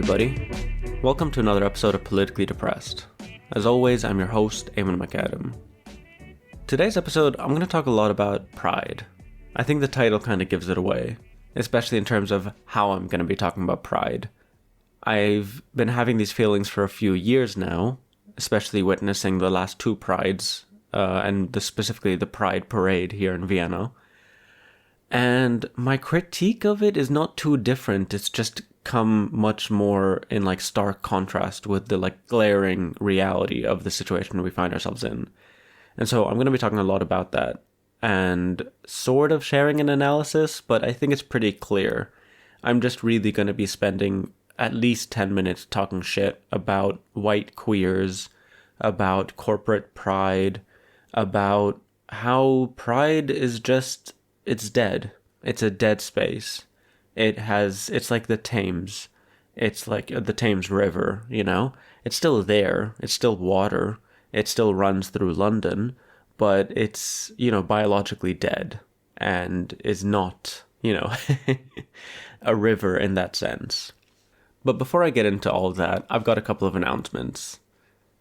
everybody. Welcome to another episode of Politically Depressed. As always, I'm your host, Eamon McAdam. Today's episode, I'm going to talk a lot about pride. I think the title kind of gives it away, especially in terms of how I'm going to be talking about pride. I've been having these feelings for a few years now, especially witnessing the last two prides, specifically the Pride Parade here in Vienna. And my critique of it is not too different. It's just come much more in stark contrast with the glaring reality of the situation we find ourselves in. And so I'm going to be talking a lot about that and sort of sharing an analysis, but I think it's pretty clear. I'm just really going to be spending at least 10 minutes talking shit about white queers, about corporate pride, about how pride is just, it's dead. It's a dead space. It's like the Thames. It's like the Thames River, It's still there. It's still water. It still runs through London, but it's, biologically dead and is not, a river in that sense. But before I get into all of that, I've got a couple of announcements.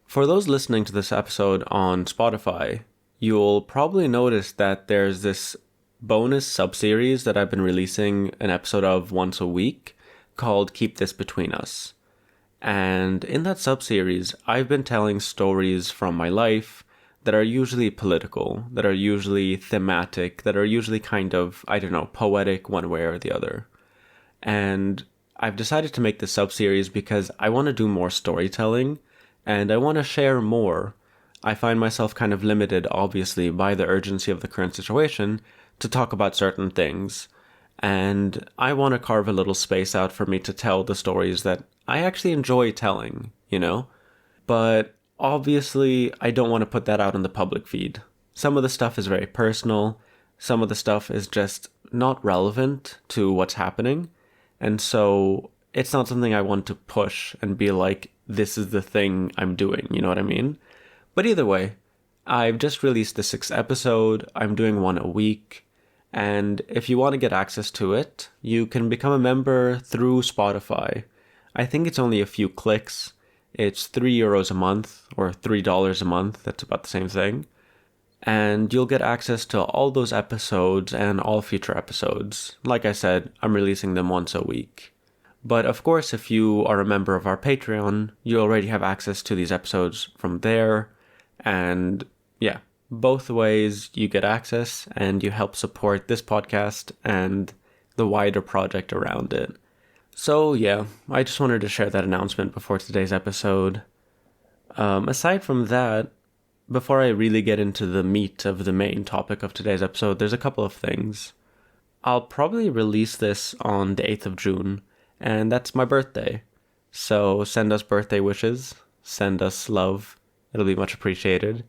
For those listening to this episode on Spotify, you'll probably notice that there's this bonus sub-series that I've been releasing an episode of once a week called Keep This Between Us. And in that sub-series, I've been telling stories from my life that are usually political, that are usually thematic, that are usually kind of, poetic one way or the other. And I've decided to make this sub-series because I want to do more storytelling and I want to share more. I find myself kind of limited, obviously, by the urgency of the current situation to talk about certain things. And I want to carve a little space out for me to tell the stories that I actually enjoy telling, But obviously, I don't want to put that out in the public feed. Some of the stuff is very personal. Some of the stuff is just not relevant to what's happening. And so it's not something I want to push and be like, this is the thing I'm doing, you know what I mean? But either way, I've just released the 6th episode. I'm doing one a week. And if you want to get access to it, you can become a member through Spotify. I think it's only a few clicks. It's €3 a month or $3 a month. That's about the same thing. And you'll get access to all those episodes and all future episodes. Like I said, I'm releasing them once a week. But of course, if you are a member of our Patreon, you already have access to these episodes from there. And yeah, both ways you get access and you help support this podcast and the wider project around it. So yeah, I just wanted to share that announcement before today's episode. Aside from that, before I really get into the meat of the main topic of today's episode, there's a couple of things. I'll probably release this on the 8th of June, and that's my birthday. So send us birthday wishes, send us love. It'll be much appreciated.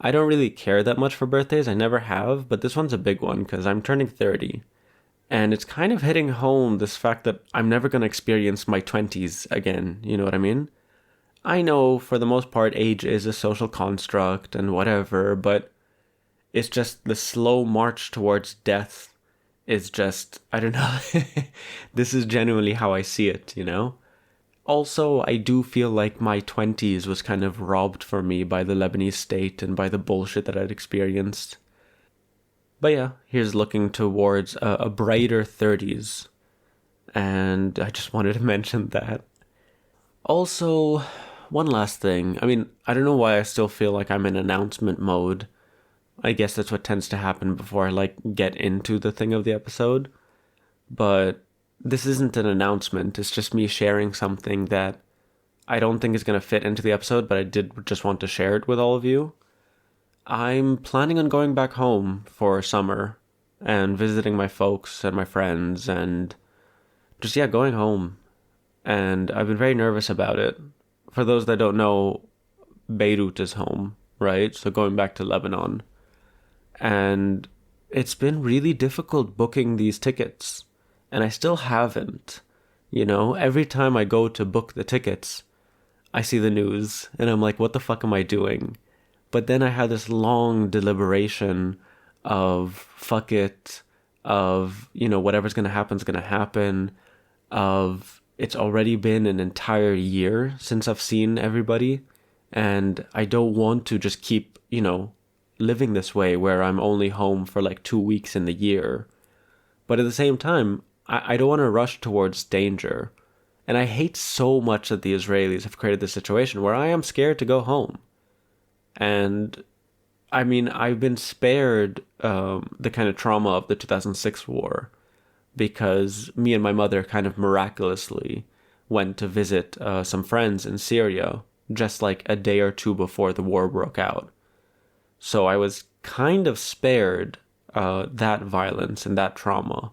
I don't really care that much for birthdays, I never have, but this one's a big one because I'm turning 30. And it's kind of hitting home this fact that I'm never going to experience my 20s again, you know what I mean? I know for the most part age is a social construct and whatever, but it's just the slow march towards death is just, I don't know, this is genuinely how I see it, Also, I do feel like my 20s was kind of robbed from me by the Lebanese state and by the bullshit that I'd experienced. But yeah, here's looking towards a brighter 30s. And I just wanted to mention that. Also, one last thing. I don't know why I still feel like I'm in announcement mode. I guess that's what tends to happen before I get into the thing of the episode. But this isn't an announcement. It's just me sharing something that I don't think is going to fit into the episode, but I did just want to share it with all of you. I'm planning on going back home for summer and visiting my folks and my friends and just, going home. And I've been very nervous about it. For those that don't know, Beirut is home, right? So going back to Lebanon. And it's been really difficult booking these tickets. And I still haven't. Every time I go to book the tickets, I see the news and I'm like, what the fuck am I doing? But then I had this long deliberation of fuck it, of, whatever's going to happen is going to happen, of it's already been an entire year since I've seen everybody, and I don't want to just keep, living this way where I'm only home for like 2 weeks in the year. But at the same time, I don't want to rush towards danger. And I hate so much that the Israelis have created this situation where I am scared to go home. And I mean, I've been spared the kind of trauma of the 2006 war because me and my mother kind of miraculously went to visit some friends in Syria just like a day or two before the war broke out. So I was kind of spared that violence and that trauma.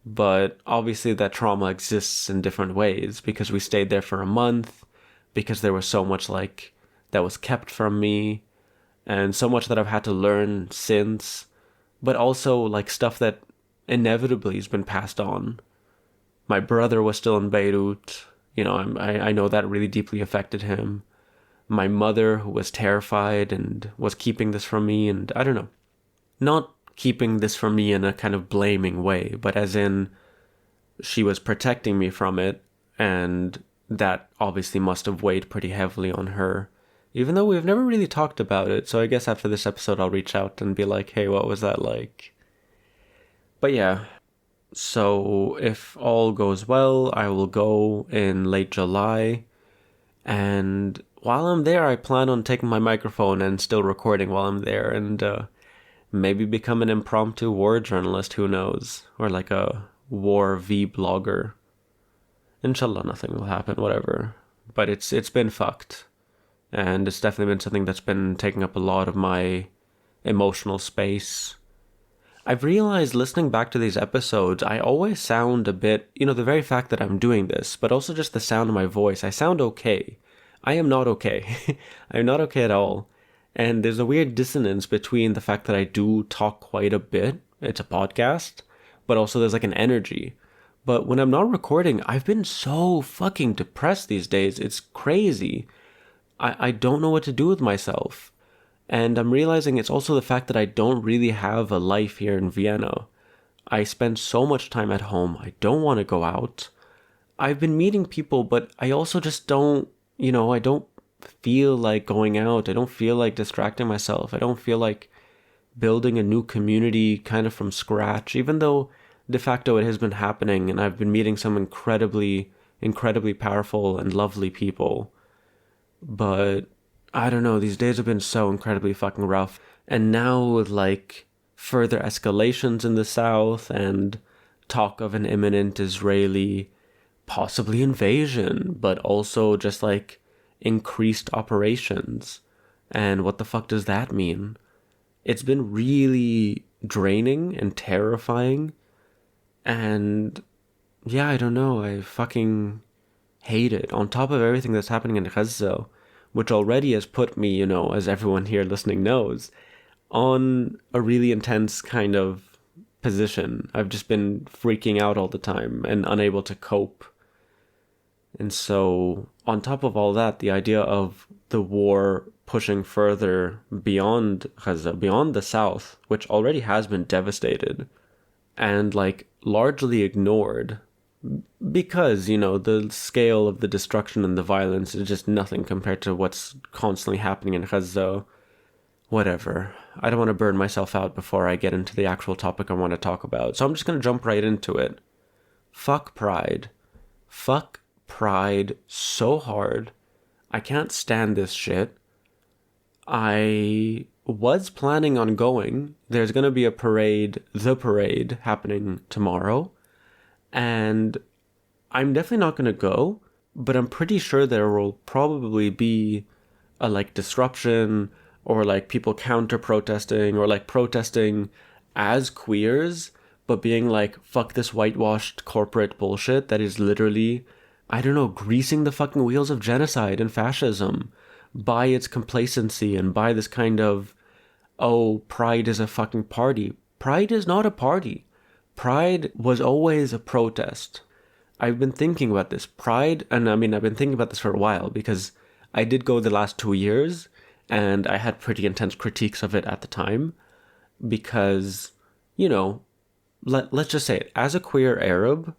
But obviously that trauma exists in different ways because we stayed there for a month, because there was so much like that was kept from me, and so much that I've had to learn since, but also like stuff that inevitably has been passed on. My brother was still in Beirut. I know that really deeply affected him. My mother, who was terrified and was keeping this from me, and I don't know, not keeping this from me in a kind of blaming way, but as in she was protecting me from it, and that obviously must have weighed pretty heavily on her, even though we've never really talked about it. So I guess after this episode I'll reach out and be like, hey, what was that like? But yeah, so if all goes well, I will go in late July, and while I'm there I plan on taking my microphone and still recording while I'm there, and maybe become an impromptu war journalist, who knows? Or like a war blogger. Inshallah, nothing will happen, whatever. But it's been fucked. And it's definitely been something that's been taking up a lot of my emotional space. I've realized listening back to these episodes, I always sound a bit, the very fact that I'm doing this, but also just the sound of my voice, I sound okay. I am not okay. I'm not okay at all. And there's a weird dissonance between the fact that I do talk quite a bit, it's a podcast, but also there's like an energy. But when I'm not recording, I've been so fucking depressed these days. It's crazy. I don't know what to do with myself. And I'm realizing it's also the fact that I don't really have a life here in Vienna. I spend so much time at home. I don't want to go out. I've been meeting people, but I also just don't, I don't feel like going out. I don't feel like distracting myself. I don't feel like building a new community kind of from scratch, even though de facto it has been happening and I've been meeting some incredibly powerful and lovely people. But I don't know, these days have been so incredibly fucking rough. And now with like further escalations in the south and talk of an imminent Israeli possibly invasion, but also just like increased operations. And what the fuck does that mean? It's been really draining and terrifying. And yeah, I don't know. I fucking hate it. On top of everything that's happening in Gaza, which already has put me, as everyone here listening knows, on a really intense kind of position. I've just been freaking out all the time and unable to cope. And so, on top of all that, the idea of the war pushing further beyond Gaza, beyond the south, which already has been devastated, and like largely ignored, because, the scale of the destruction and the violence is just nothing compared to what's constantly happening in Gaza. Whatever. I don't want to burn myself out before I get into the actual topic I want to talk about, so I'm just going to jump right into it. Fuck pride. Fuck pride so hard. I can't stand this shit. I was planning on going. There's going to be a parade, the parade, happening tomorrow. And I'm definitely not going to go, but I'm pretty sure there will probably be a like disruption or like people counter protesting or like protesting as queers, but being like, fuck this whitewashed corporate bullshit that is literally, I don't know, greasing the fucking wheels of genocide and fascism by its complacency and by this kind of, oh, pride is a fucking party. Pride is not a party. Pride was always a protest. I've been thinking about this. Pride, and I mean, I've been thinking about this for a while because I did go the last 2 years and I had pretty intense critiques of it at the time because, let's just say it. As a queer Arab,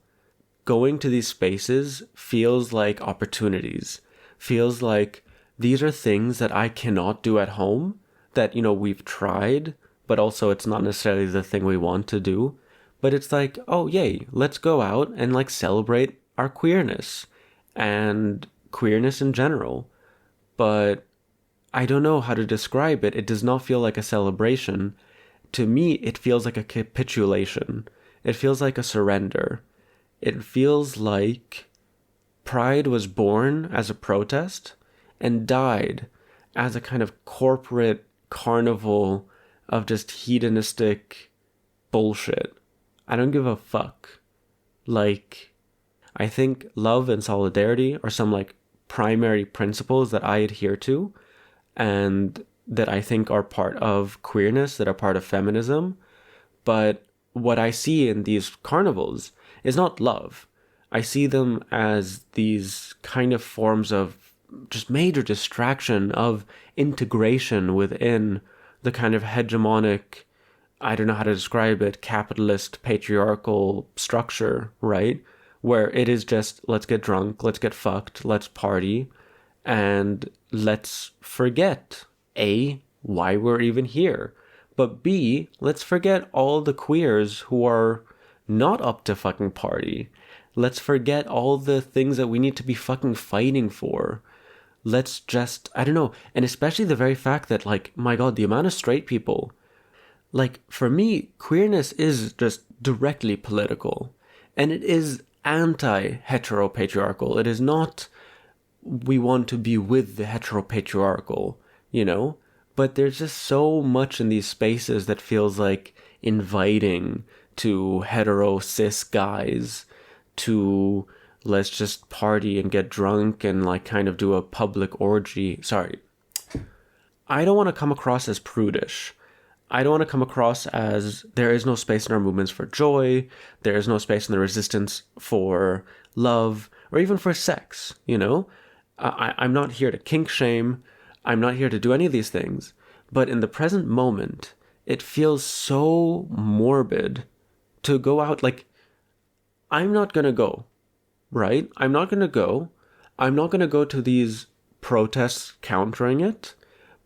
going to these spaces feels like opportunities, feels like these are things that I cannot do at home, that, we've tried, but also it's not necessarily the thing we want to do. But it's like, oh, yay, let's go out and like celebrate our queerness and queerness in general. But I don't know how to describe it. It does not feel like a celebration. To me, it feels like a capitulation. It feels like a surrender. It feels like Pride was born as a protest and died as a kind of corporate carnival of just hedonistic bullshit. I don't give a fuck. Like, I think love and solidarity are some like primary principles that I adhere to and that I think are part of queerness, that are part of feminism. But what I see in these carnivals is not love. I see them as these kind of forms of just major distraction, of integration within the kind of hegemonic, I don't know how to describe it, capitalist, patriarchal structure, right? Where it is just, let's get drunk, let's get fucked, let's party, and let's forget, A, why we're even here, but B, let's forget all the queers who are not up to fucking party. Let's forget all the things that we need to be fucking fighting for. Let's just, I don't know, and especially the very fact that, like, my God, the amount of straight people, like, for me, queerness is just directly political, and it is anti-heteropatriarchal. It is not, we want to be with the heteropatriarchal, but there's just so much in these spaces that feels like inviting to hetero cis guys to let's just party and get drunk and like kind of do a public orgy. Sorry. I don't want to come across as prudish. I don't want to come across as there is no space in our movements for joy. There is no space in the resistance for love or even for sex, I'm not here to kink shame. I'm not here to do any of these things. But in the present moment, it feels so morbid to go out. Like, I'm not going to go, right? I'm not going to go. I'm not going to go to these protests countering it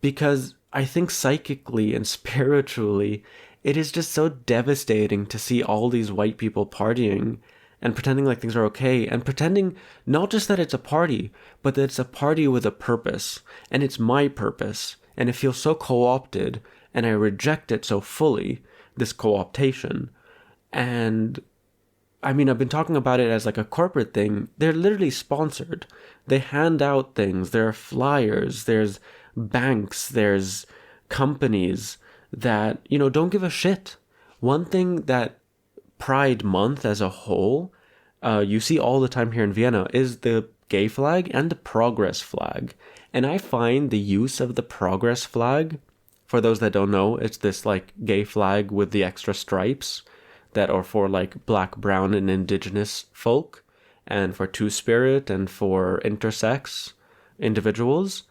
because I think psychically and spiritually, it is just so devastating to see all these white people partying and pretending like things are okay, and pretending not just that it's a party, but that it's a party with a purpose, and it's my purpose, and it feels so co-opted, and I reject it so fully, this co-optation. And I mean, I've been talking about it as like a corporate thing. They're literally sponsored. They hand out things. There are flyers. There's banks. There's companies that, don't give a shit. One thing that Pride Month as a whole, you see all the time here in Vienna, is the gay flag and the progress flag. And I find the use of the progress flag, for those that don't know, it's this like gay flag with the extra stripes that are for like black, brown, and indigenous folk, and for two-spirit and for intersex individuals.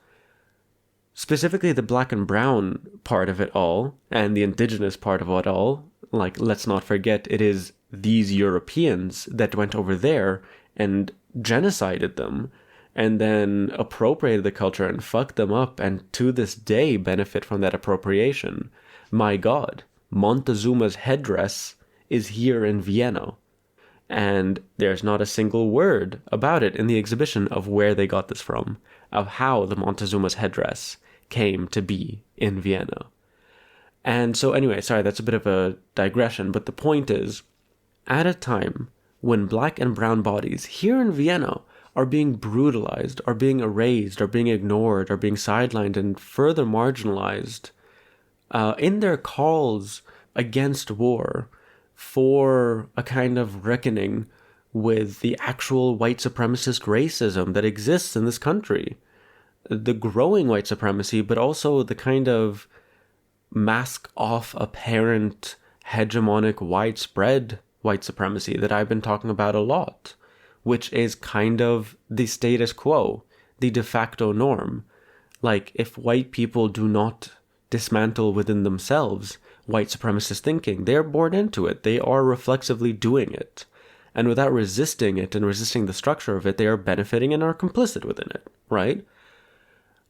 Specifically the black and brown part of it all, and the indigenous part of it all, like, let's not forget, it is these Europeans that went over there and genocided them, and then appropriated the culture and fucked them up, and to this day benefit from that appropriation. My God, Montezuma's headdress is here in Vienna, and there's not a single word about it in the exhibition of where they got this from, of how the Montezuma's headdress came to be in Vienna. And so anyway, sorry, that's a bit of a digression, but the point is, at a time when black and brown bodies here in Vienna are being brutalized, are being erased, are being ignored, are being sidelined and further marginalized, in their calls against war, for a kind of reckoning with the actual white supremacist racism that exists in this country, the growing white supremacy, but also the kind of mask off apparent hegemonic widespread white supremacy that I've been talking about a lot, which is kind of the status quo, the de facto norm. Like, if white people do not dismantle within themselves white supremacist thinking, they're born into it. They are reflexively doing it. And without resisting it and resisting the structure of it, they are benefiting and are complicit within it, right?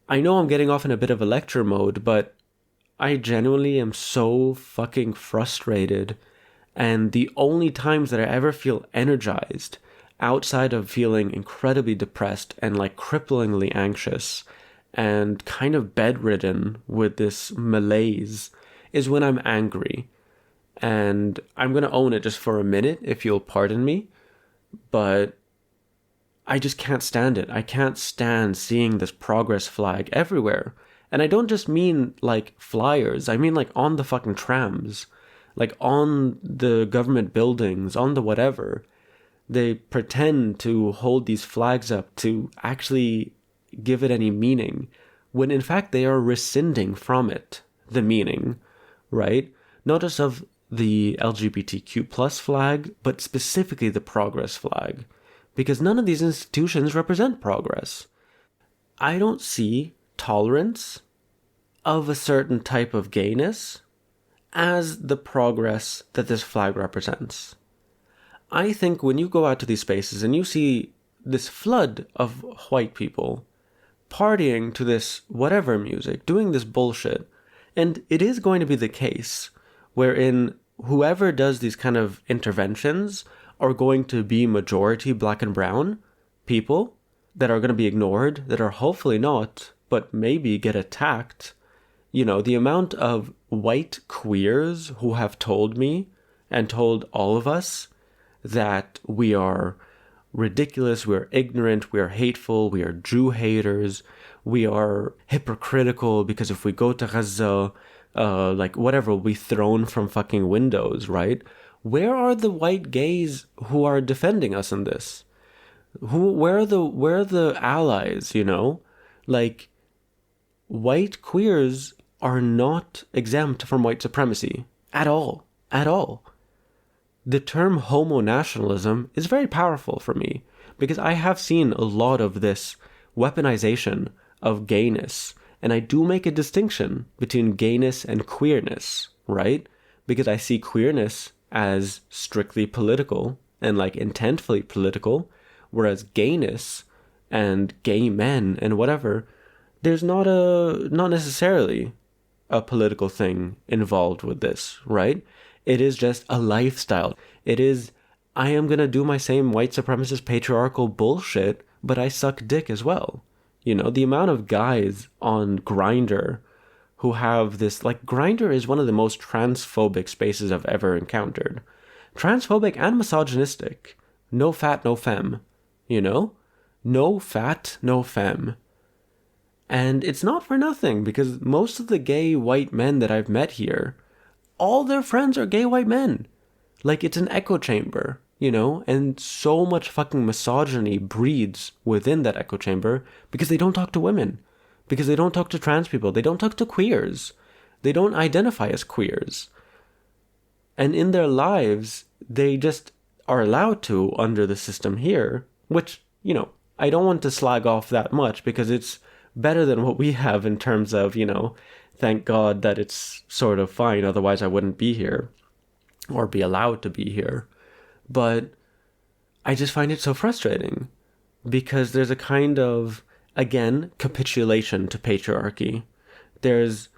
I know I'm getting off in a bit of a lecture mode, but I genuinely am so fucking frustrated. And the only times that I ever feel energized, outside of feeling incredibly depressed and like cripplingly anxious and kind of bedridden with this malaise, is when I'm angry. And I'm going to own it just for a minute, if you'll pardon me. But I just can't stand it. I can't stand seeing this progress flag everywhere. And I don't just mean like flyers. I mean like on the fucking trams. Like on the government buildings, on the whatever. They pretend to hold these flags up to actually give it any meaning, when in fact they are rescinding from it the meaning, right? Not just of the LGBTQ plus flag, but specifically the progress flag, because none of these institutions represent progress. I don't see tolerance of a certain type of gayness as the progress that this flag represents. I think when you go out to these spaces and you see this flood of white people partying to this whatever music, doing this bullshit, and it is going to be the case wherein whoever does these kind of interventions are going to be majority black and brown people that are going to be ignored, that are hopefully not, but maybe get attacked. You know, the amount of white queers who have told me and told all of us that we are ridiculous, we are ignorant, we are hateful, we are Jew haters, we are hypocritical because if we go to Gaza, like whatever, we'll be thrown from fucking windows, right? Where are the white gays who are defending us in this? Where are the allies, you know? Like, white queers are not exempt from white supremacy at all. At all. The term homo-nationalism is very powerful for me because I have seen a lot of this weaponization of gayness, and I do make a distinction between gayness and queerness, right? Because I see queerness as strictly political and like intentfully political, whereas gayness and gay men and whatever, there's not necessarily a political thing involved with this, right? It is just a lifestyle. It is, I am going to do my same white supremacist patriarchal bullshit, but I suck dick as well. You know, the amount of guys on Grindr who have this, like, Grindr is one of the most transphobic spaces I've ever encountered. Transphobic and misogynistic. No fat, no femme. You know? No fat, no femme. And it's not for nothing, because most of the gay white men that I've met here, all their friends are gay white men. Like, it's an echo chamber, you know? And so much fucking misogyny breeds within that echo chamber because they don't talk to women. Because they don't talk to trans people. They don't talk to queers. They don't identify as queers. And in their lives, they just are allowed to under the system here, which, you know, I don't want to slag off that much because it's better than what we have in terms of, you know, thank God that it's sort of fine. Otherwise, I wouldn't be here or be allowed to be here. But I just find it so frustrating because there's a kind of, again, capitulation to patriarchy. There's,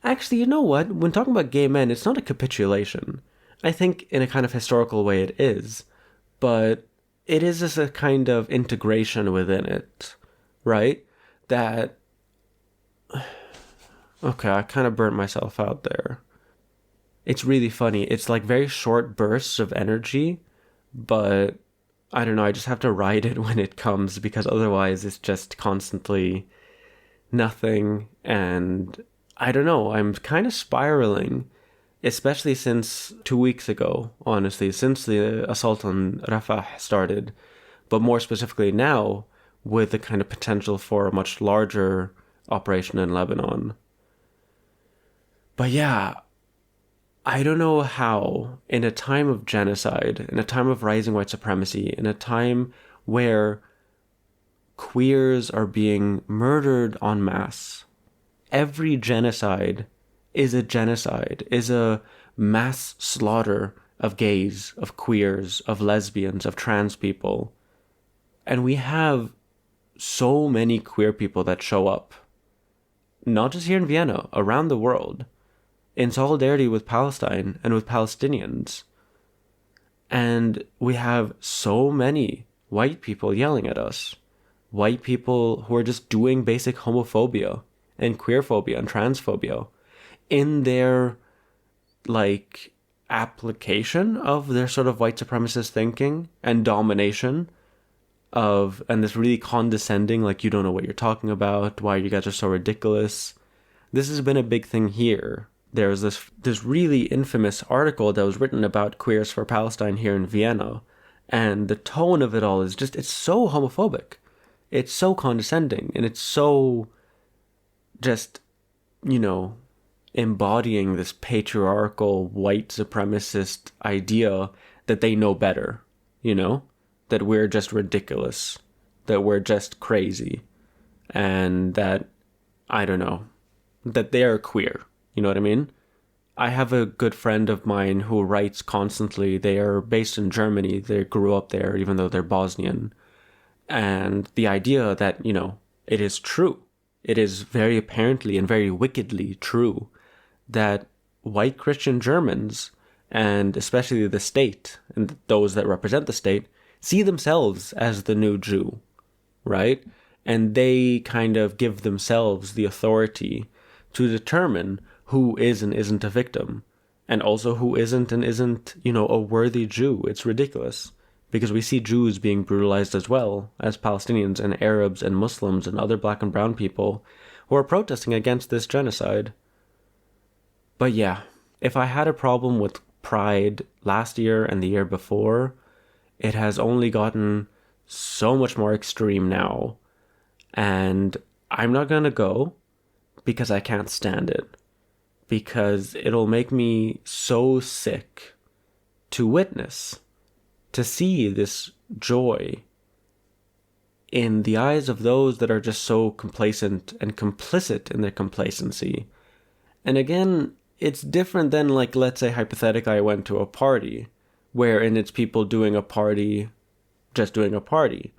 actually, you know what? When talking about gay men, it's not a capitulation. I think in a kind of historical way it is. But it is just a kind of integration within it, right? That, okay, I kind of burnt myself out there. It's really funny. It's like very short bursts of energy, but I don't know, I just have to ride it when it comes because otherwise it's just constantly nothing. And I don't know, I'm kind of spiraling, especially since 2 weeks ago, honestly, since the assault on Rafah started, but more specifically now with the kind of potential for a much larger operation in Lebanon. But yeah, I don't know how, in a time of genocide, in a time of rising white supremacy, in a time where queers are being murdered en masse, every genocide is a genocide, is a mass slaughter of gays, of queers, of lesbians, of trans people. And we have so many queer people that show up, not just here in Vienna, around the world, in solidarity with Palestine and with Palestinians. And we have so many white people yelling at us. White people who are just doing basic homophobia and queerphobia and transphobia in their, like, application of their sort of white supremacist thinking and domination of, and this really condescending, like, you don't know what you're talking about, why you guys are so ridiculous. This has been a big thing here. There's this really infamous article that was written about Queers for Palestine here in Vienna, and the tone of it all is just, it's so homophobic. It's so condescending, and it's so just, you know, embodying this patriarchal white supremacist idea that they know better, you know? That we're just ridiculous, that we're just crazy, and that, I don't know, that they're queer. You know what I mean? I have a good friend of mine who writes constantly. They are based in Germany. They grew up there, even though they're Bosnian. And the idea that, you know, it is true. It is very apparently and very wickedly true that white Christian Germans, and especially the state and those that represent the state, see themselves as the new Jew, right? And they kind of give themselves the authority to determine who is and isn't a victim, and also who isn't and isn't, you know, a worthy Jew. It's ridiculous, because we see Jews being brutalized as well as Palestinians and Arabs and Muslims and other black and brown people who are protesting against this genocide. But yeah, if I had a problem with Pride last year and the year before, it has only gotten so much more extreme now. And I'm not going to go because I can't stand it. Because it'll make me so sick to witness, to see this joy in the eyes of those that are just so complacent and complicit in their complacency. And again, it's different than, like, let's say hypothetically I went to a party, wherein it's people doing a party, just doing a party.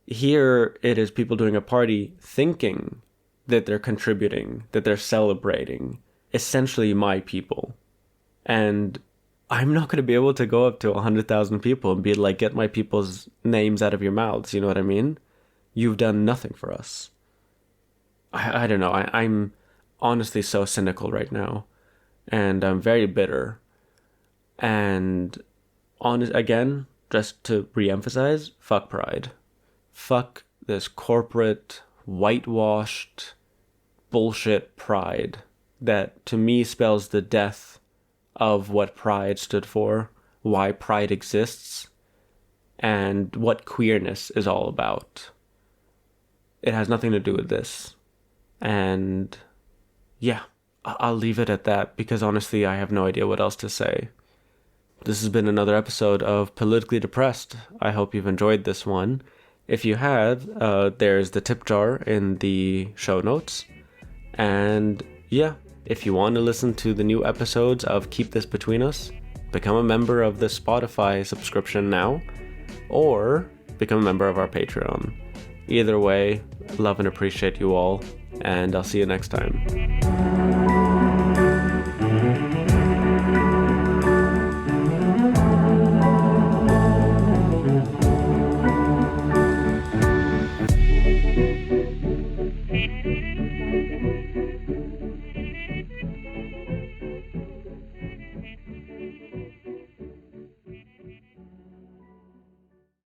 Here it is people doing a party thinking that they're contributing, that they're celebrating, essentially my people. And I'm not going to be able to go up to 100,000 people and be like, get my people's names out of your mouths, you know what I mean? You've done nothing for us. I don't know, I'm honestly so cynical right now. And I'm very bitter. And again, just to re-emphasize, fuck Pride. Fuck this corporate, whitewashed bullshit Pride that to me spells the death of what Pride stood for, why Pride exists, and what queerness is all about. It has nothing to do with this. And yeah, I'll leave it at that, because honestly I have no idea what else to say. This has been another episode of Politically Depressed. I hope you've enjoyed this one. If you have, there's the tip jar in the show notes. And yeah, if you want to listen to the new episodes of Keep This Between Us, become a member of the Spotify subscription now, or become a member of our Patreon. Either way, love and appreciate you all, and I'll see you next time.